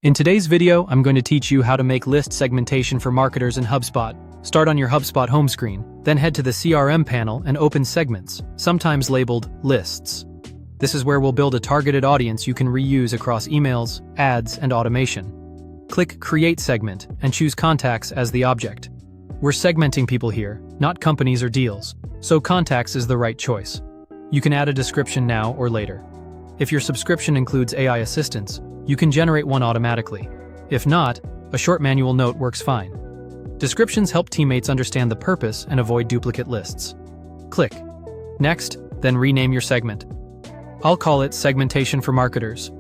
In today's video, I'm going to teach you how to make list segmentation for marketers in HubSpot. Start on your HubSpot home screen, then head to the CRM panel and open Segments, sometimes labeled Lists. This is where we'll build a targeted audience you can reuse across emails, ads, and automation. Click Create Segment and choose Contacts as the object. We're segmenting people here, not companies or deals, so Contacts is the right choice. You can add a description now or later. If your subscription includes AI assistance, you can generate one automatically. If not, a short manual note works fine. Descriptions help teammates understand the purpose and avoid duplicate lists. Click Next, then rename your segment. I'll call it Segmentation for Marketers.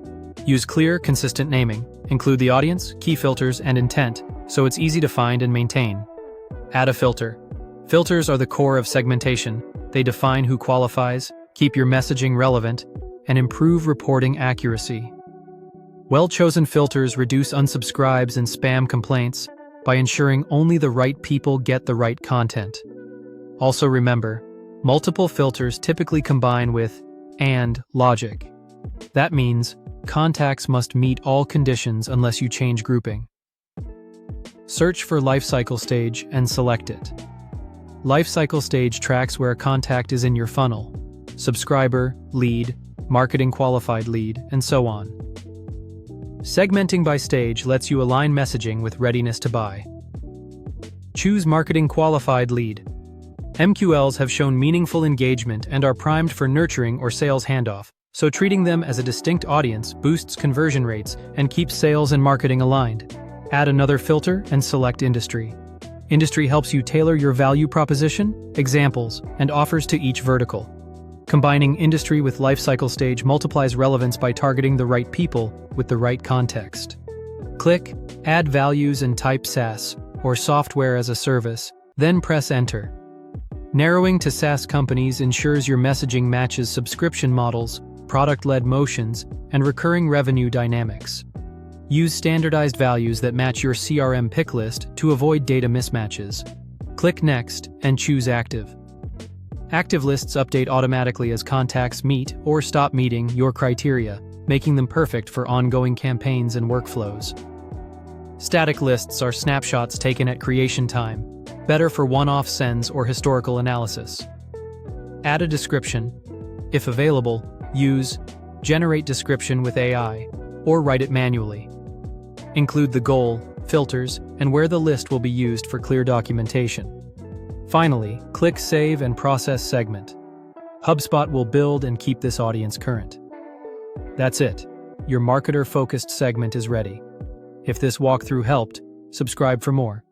Use clear, consistent naming. Include the audience, key filters, and intent, so it's easy to find and maintain. Add a filter. Filters are the core of segmentation. They define who qualifies, keep your messaging relevant, and improve reporting accuracy. Well-chosen filters reduce unsubscribes and spam complaints by ensuring only the right people get the right content. Also remember, multiple filters typically combine with "and" logic. That means contacts must meet all conditions unless you change grouping. Search for Lifecycle Stage and select it. Lifecycle Stage tracks where a contact is in your funnel: subscriber, lead, marketing qualified lead, and so on. Segmenting by stage lets you align messaging with readiness to buy. Choose Marketing Qualified Lead. MQLs have shown meaningful engagement and are primed for nurturing or sales handoff, so treating them as a distinct audience boosts conversion rates and keeps sales and marketing aligned. Add another filter and select Industry. Industry helps you tailor your value proposition, examples, and offers to each vertical. Combining industry with lifecycle stage multiplies relevance by targeting the right people with the right context. Click Add Values and type SaaS, or Software as a Service, then press Enter. Narrowing to SaaS companies ensures your messaging matches subscription models, product-led motions, and recurring revenue dynamics. Use standardized values that match your CRM pick list to avoid data mismatches. Click Next and choose Active. Active lists update automatically as contacts meet or stop meeting your criteria, making them perfect for ongoing campaigns and workflows. Static lists are snapshots taken at creation time, better for one-off sends or historical analysis. Add a description. If available, use Generate Description with AI, or write it manually. Include the goal, filters, and where the list will be used for clear documentation. Finally, click Save and Process Segment. HubSpot will build and keep this audience current. That's it. Your marketer-focused segment is ready. If this walkthrough helped, subscribe for more.